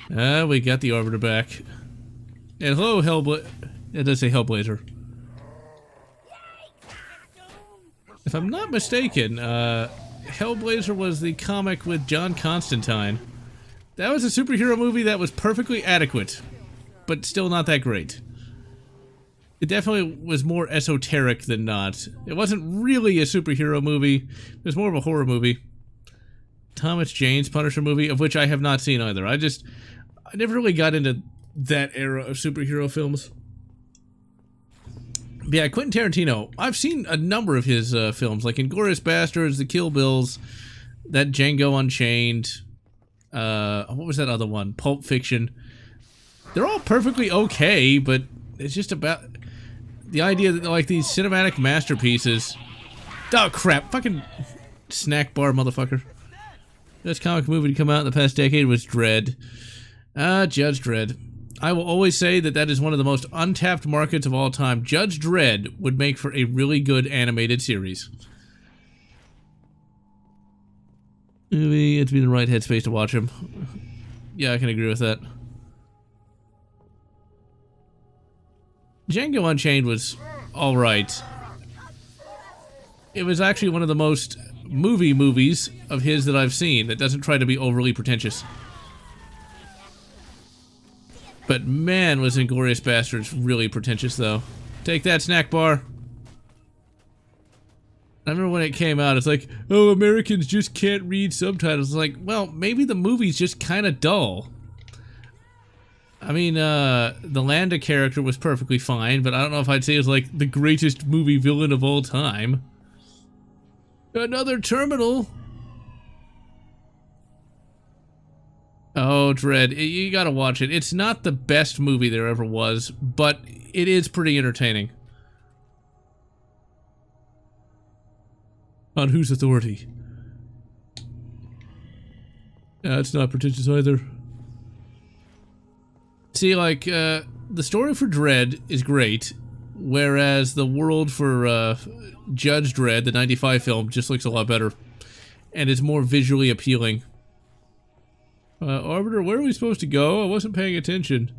We got the Arbiter back. And hello, Hellblazer. It does say Hellblazer. If I'm not mistaken, Hellblazer was the comic with John Constantine. That was a superhero movie that was perfectly adequate, but still not that great. It definitely was more esoteric than not. It wasn't really a superhero movie. It was more of a horror movie. Thomas Jane's Punisher movie, of which I have not seen either. I never really got into that era of superhero films. But yeah, Quentin Tarantino, I've seen a number of his films, like Inglourious Bastards, The Kill Bills, that Django Unchained, what was that other one? Pulp Fiction. They're all perfectly okay, but it's just about the idea that, like, these cinematic masterpieces... Oh, crap. Fucking snack bar, motherfucker. Best comic movie to come out in the past decade was Dredd. Judge Dredd. I will always say that that is one of the most untapped markets of all time. Judge Dredd would make for a really good animated series. You have to be in the right headspace to watch him. Yeah, I can agree with that. Django Unchained was alright. It was actually one of the most movies of his that I've seen that doesn't try to be overly pretentious. But man, was Inglourious Bastards really pretentious, though. Take that, snack bar. I remember when it came out, it's like, oh, Americans just can't read subtitles. It's like, well, maybe the movie's just kind of dull. I mean, the Landa character was perfectly fine, but I don't know if I'd say it was like the greatest movie villain of all time. Another terminal. Oh, Dredd, you gotta watch it. It's not the best movie there ever was, but it is pretty entertaining. On whose authority? It's not pretentious either. See, like, the story for Dredd is great, whereas the world for Judge Dredd, the 95 film, just looks a lot better. And it's more visually appealing. Arbiter, where are we supposed to go? I wasn't paying attention.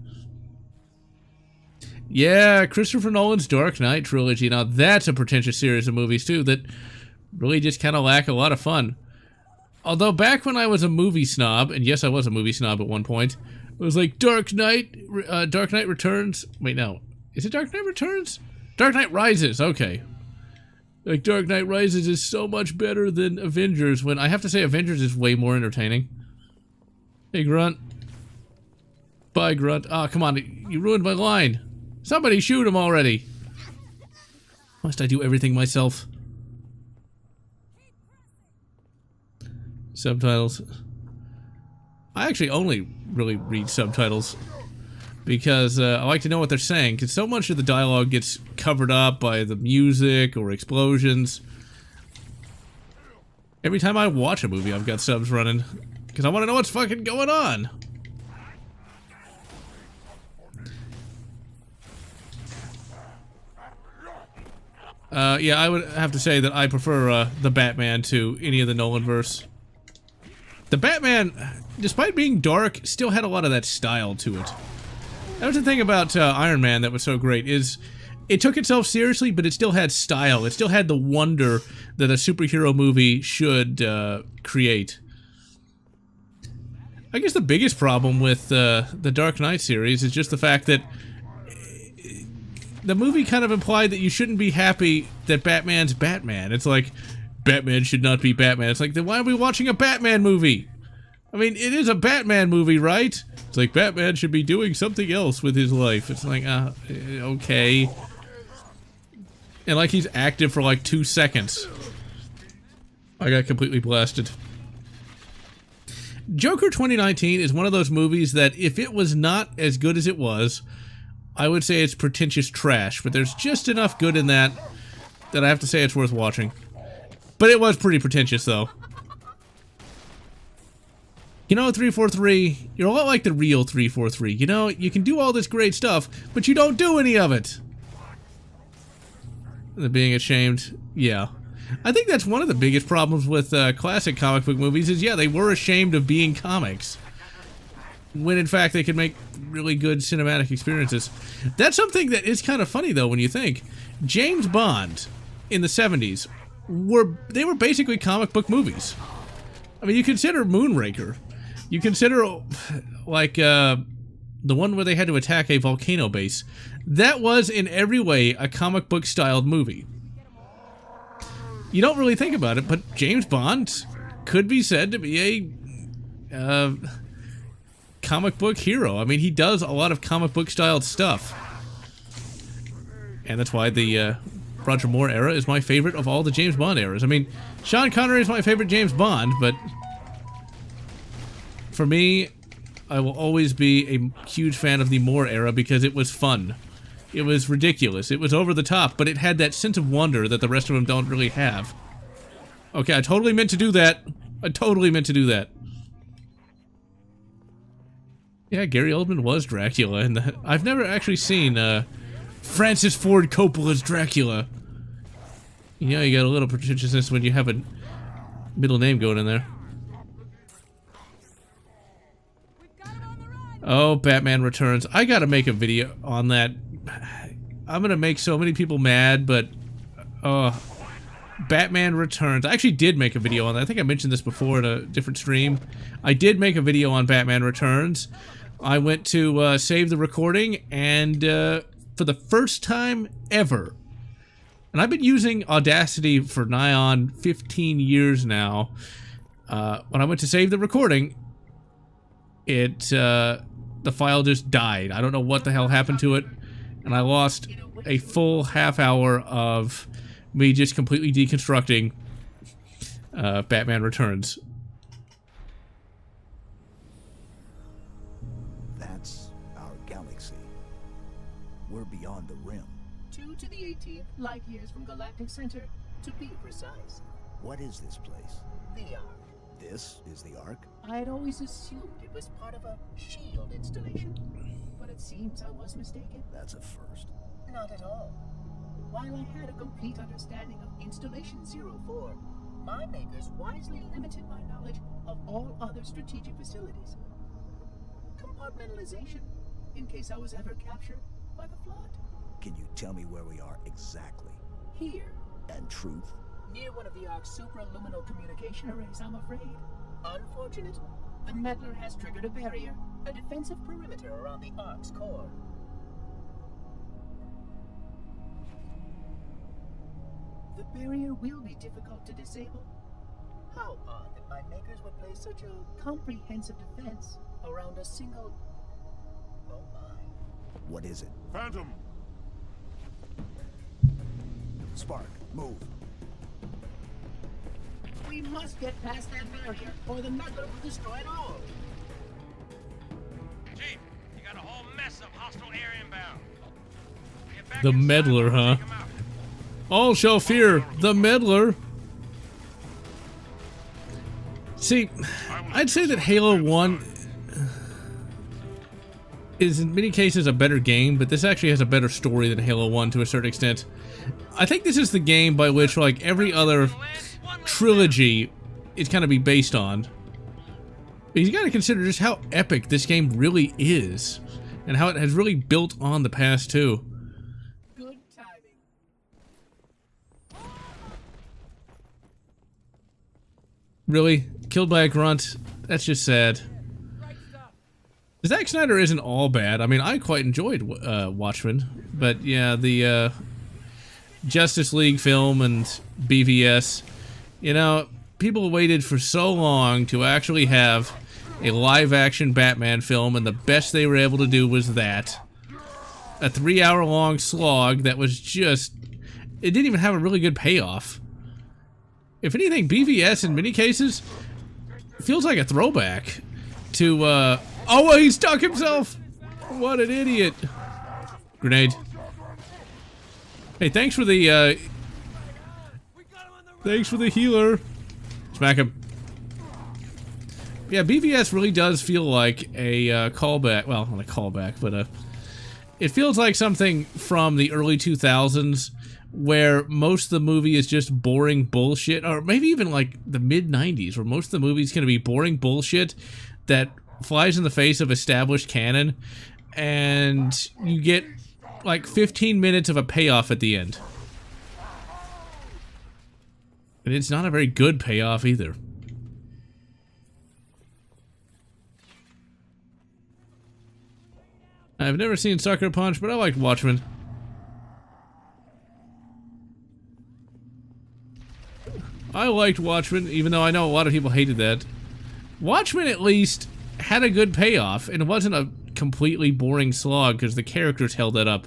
Yeah, Christopher Nolan's Dark Knight trilogy. Now that's a pretentious series of movies too that really just kind of lack a lot of fun. Although back when I was a movie snob, and yes, I was a movie snob at one point, it was like Dark Knight Returns. Wait, no. Is it Dark Knight Returns? Dark Knight Rises, okay. Like, Dark Knight Rises is so much better than Avengers, when I have to say Avengers is way more entertaining. Hey, Grunt. Bye, Grunt. Ah, come on, you ruined my line. Somebody shoot him already. Must I do everything myself? Subtitles. I actually only really read subtitles because I like to know what they're saying, because so much of the dialogue gets covered up by the music or explosions. Every time I watch a movie, I've got subs running because I want to know what's fucking going on. Yeah, I would have to say that I prefer the Batman to any of the Nolanverse. The Batman, despite being dark, still had a lot of that style to it. That was the thing about Iron Man that was so great, is it took itself seriously, but it still had style. It still had the wonder that a superhero movie should create. I guess the biggest problem with the Dark Knight series is just the fact that the movie kind of implied that you shouldn't be happy that Batman's Batman. It's like, Batman should not be Batman. It's like, then why are we watching a Batman movie? I mean, it is a Batman movie, right? It's like, Batman should be doing something else with his life. It's like, okay. And like, he's active for like 2 seconds. I got completely blasted. Joker 2019 is one of those movies that if it was not as good as it was, I would say it's pretentious trash, but there's just enough good in that I have to say it's worth watching. But it was pretty pretentious, though. You know, 343, you're a lot like the real 343. You know, you can do all this great stuff, but you don't do any of it. The being ashamed, yeah. I think that's one of the biggest problems with classic comic book movies is, yeah, they were ashamed of being comics. When, in fact, they could make really good cinematic experiences. That's something that is kind of funny, though, when you think. James Bond, in the 70s, they were basically comic book movies. I mean, you consider Moonraker. You consider, like, the one where they had to attack a volcano base. That was, in every way, a comic book-styled movie. You don't really think about it, but James Bond could be said to be a comic book hero. I mean, he does a lot of comic book-styled stuff. And that's why the Roger Moore era is my favorite of all the James Bond eras. I mean, Sean Connery is my favorite James Bond, but for me, I will always be a huge fan of the Moore era because it was fun. It was ridiculous. It was over the top, but it had that sense of wonder that the rest of them don't really have. Okay, I totally meant to do that. I totally meant to do that. Yeah, Gary Oldman was Dracula, and I've never actually seen Francis Ford Coppola's Dracula. You know, you got a little pretentiousness when you have a middle name going in there. Oh, Batman Returns. I gotta make a video on that. I'm gonna make so many people mad, but Batman Returns. I actually did make a video on that. I think I mentioned this before in a different stream. I did make a video on Batman Returns. I went to save the recording, and for the first time ever, and I've been using Audacity for nigh on 15 years now, when I went to save the recording, the file just died. I don't know what the hell happened to it, and I lost a full half hour of me just completely deconstructing Batman Returns. That's our galaxy. We're beyond the rim. 2 to the 18th light years from Galactic Center, to be precise. What is this place? The Ark. This is the Ark? I had always assumed it was part of a shield installation, but it seems I was mistaken. That's a first. Not at all. While I had a complete understanding of Installation 04, my makers wisely limited my knowledge of all other strategic facilities. Compartmentalization, in case I was ever captured by the Flood. Can you tell me where we are exactly? Here, And truth? near one of the Ark's supraluminal communication arrays, I'm afraid. Unfortunate, the meddler has triggered a barrier, a defensive perimeter around the Ark's core. The barrier will be difficult to disable. How odd that my makers would place such a comprehensive defense around a single... Oh my. What is it? Phantom! Spark, move. We must get past that barrier, or the meddler will destroy it all. Chief, you got a whole mess of hostile air inbound. Get back The inside meddler, and huh? take 'em out. All shall fear the meddler. See, I'd say that Halo 1 is in many cases a better game, but this actually has a better story than Halo 1 to a certain extent. I think this is the game by which, like, every other trilogy is kind of be based on. But you gotta consider just how epic this game really is, and how it has really built on the past two. Good timing. Really? Killed by a grunt? That's just sad. Zack Snyder isn't all bad. I mean, I quite enjoyed Watchmen, but yeah, the Justice League film and BVS, you know, people waited for so long to actually have a live-action Batman film, and the best they were able to do was that. A 3-hour-long slog that was just... It didn't even have a really good payoff. If anything, BVS, in many cases, feels like a throwback to, oh, well, he stuck himself! What an idiot. Grenade. Hey, thanks for the, thanks for the healer. Smack him. Yeah, BVS really does feel like a callback. Well, not a callback, but it feels like something from the early 2000s where most of the movie is just boring bullshit, or maybe even like the mid-90s where most of the movie is going to be boring bullshit that flies in the face of established canon, and you get like 15 minutes of a payoff at the end. And it's not a very good payoff either. I've never seen Sucker Punch, but I liked Watchmen. I liked Watchmen, even though I know a lot of people hated that. Watchmen, at least, had a good payoff, and it wasn't a completely boring slog, because the characters held that up.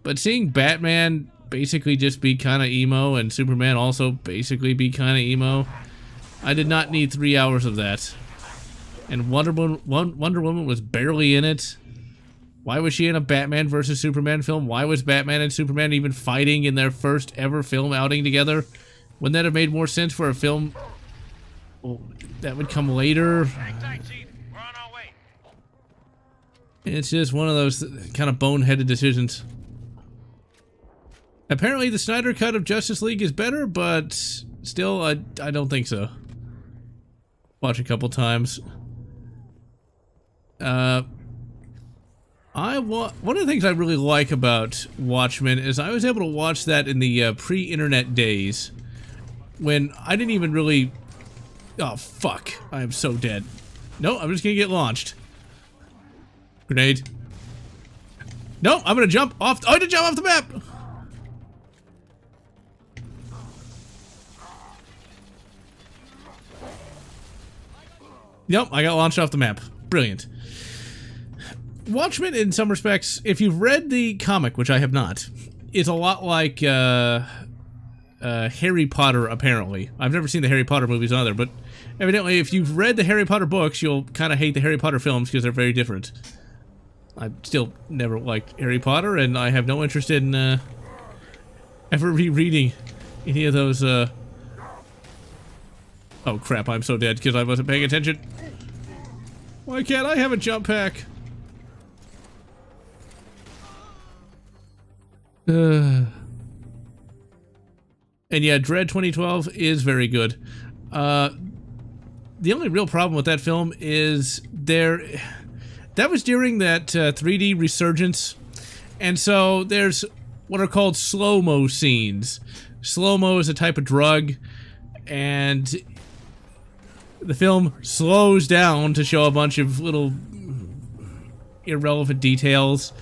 But seeing Batman basically just be kind of emo, and Superman also basically be kind of emo, I did not need 3 hours of that. And Wonder Woman was barely in it. Why was she in a Batman versus Superman film? Why was Batman and Superman even fighting in their first ever film outing together? Wouldn't that have made more sense for a film that would come later? Hang tight, Chief. We're on our way. It's just one of those kind of boneheaded decisions. Apparently the Snyder cut of Justice League is better, but still, I don't think so. Watch a couple times. One of the things I really like about Watchmen is I was able to watch that in the pre-internet days when I didn't even really... Oh, fuck. I am so dead. No, I'm just gonna get launched. Grenade. No, I'm gonna jump off... Oh, I did jump off the map! Yep, I got launched off the map. Brilliant. Watchmen, in some respects, if you've read the comic, which I have not, is a lot like Harry Potter, apparently. I've never seen the Harry Potter movies either, but evidently if you've read the Harry Potter books, you'll kind of hate the Harry Potter films because they're very different. I still never liked Harry Potter, and I have no interest in ever rereading any of those... Oh crap, I'm so dead because I wasn't paying attention. Why can't I have a jump pack? And yeah, Dread 2012 is very good. The The only real problem with that film is that was during that 3D resurgence, and so there's what are called slow-mo scenes. Slow-mo is a type of drug, and the film slows down to show a bunch of little irrelevant details,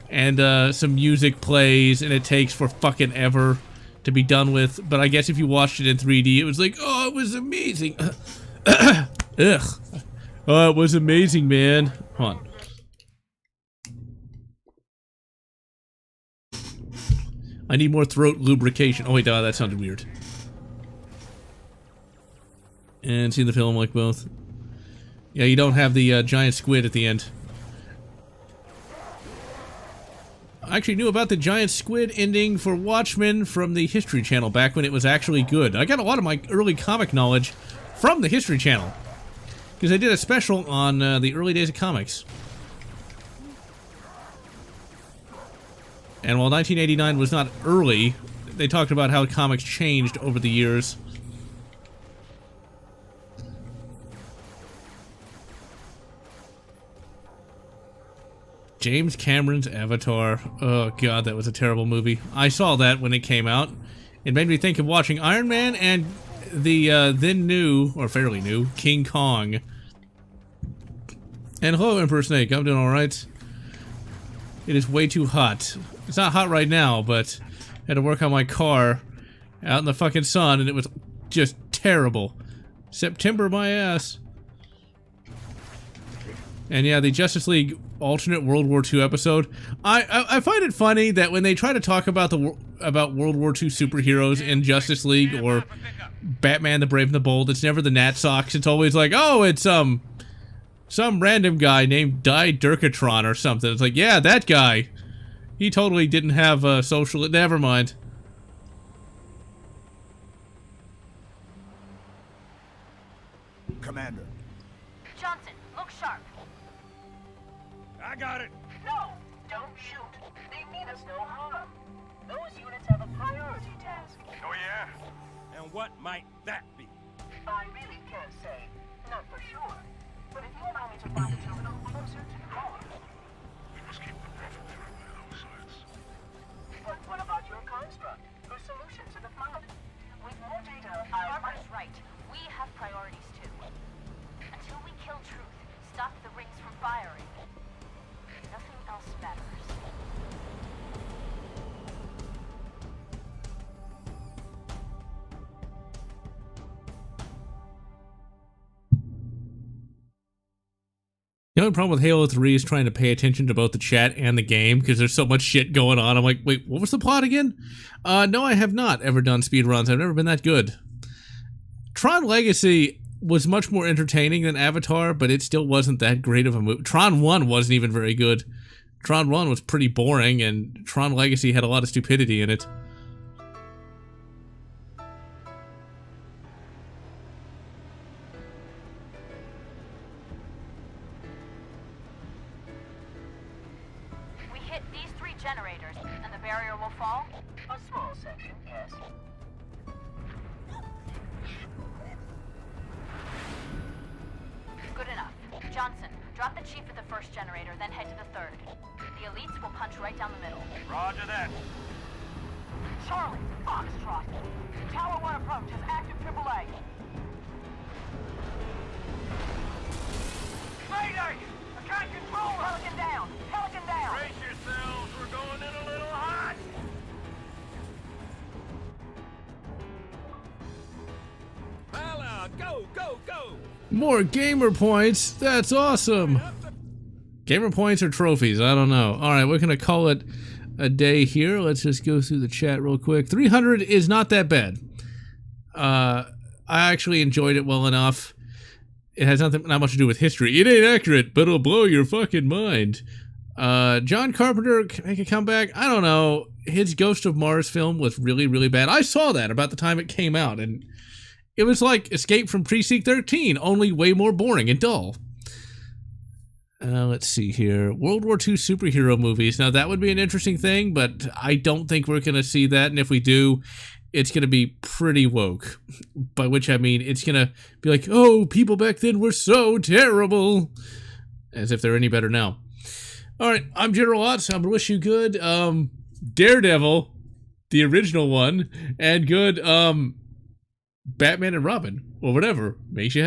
and some music plays, and it takes for fucking ever to be done with. But I guess if you watched it in 3D, it was like, oh, it was amazing. Ugh. Oh, it was amazing, man. Hold on. I need more throat lubrication. Oh wait, that sounded weird. And see the film like both. Yeah, you don't have the giant squid at the end. I actually knew about the giant squid ending for Watchmen from the History Channel back when it was actually good. I got a lot of my early comic knowledge from the History Channel, because they did a special on the early days of comics. And while 1989 was not early, they talked about how comics changed over the years. James Cameron's Avatar. Oh god, that was a terrible movie. I saw that when it came out. It made me think of watching Iron Man and the then new, or fairly new, King Kong. And hello, Emperor Snake. I'm doing alright. It is way too hot. It's not hot right now, but I had to work on my car out in the fucking sun, and it was just terrible. September my ass. And yeah, the Justice League alternate World War II episode. I find it funny that when they try to talk about about World War II superheroes in Justice League or Batman the Brave and the Bold, it's never the Nat Socks. It's always like, oh, it's some random guy named Die Durkatron or something. It's like, yeah, that guy. He totally didn't have a social... Never mind. Commander. Johnson, look sharp. I got it. No, don't shoot. They mean us no harm. Those units have a priority task. Oh, yeah? And what might that be? I really can't say. Not for sure. But if you allow me to find a terminal closer to the core. We must keep them off of there on my sides. But what about your construct? Your solution to the flood? With more data, Barbara's right. We have priorities too. Until we kill Truth, stop the rings from firing, nothing else matters. The only problem with Halo 3 is trying to pay attention to both the chat and the game, because there's so much shit going on. I'm like, wait, what was the plot again? No, I have not ever done speedruns. I've never been that good. Tron Legacy was much more entertaining than Avatar, but it still wasn't that great of a movie. Tron 1 wasn't even very good. Tron 1 was pretty boring, and Tron Legacy had a lot of stupidity in it. We hit these 3 generators, and the barrier will fall. a small section, yes. Good enough. Johnson, drop the chief at the first generator, then head to the 3rd. The elites will punch right down the middle. Roger that. Charlie, Foxtrot. Tower 1 approach is active AAA. Mayday! I can't control her! Pelican down! Pelican down! Brace yourselves, we're going in a little hot! Bella, go, go, go! More gamer points. That's awesome. Gamer points or trophies? I don't know. All right, we're going to call it a day here. Let's just go through the chat real quick. 300 is not that bad. I actually enjoyed it well enough. It has not much to do with history. It ain't accurate, but it'll blow your fucking mind. John Carpenter make a comeback? I don't know. His Ghost of Mars film was really, really bad. I saw that about the time it came out, and it was like Escape from Precinct 13, only way more boring and dull. Let's see here. World War II superhero movies. Now, that would be an interesting thing, but I don't think we're going to see that. And if we do, it's going to be pretty woke. By which I mean it's going to be like, oh, people back then were so terrible. As if they're any better now. All right, I'm GeneralLotz. I'm going to wish you good Daredevil, the original one, and good Batman and Robin, or whatever makes you happy.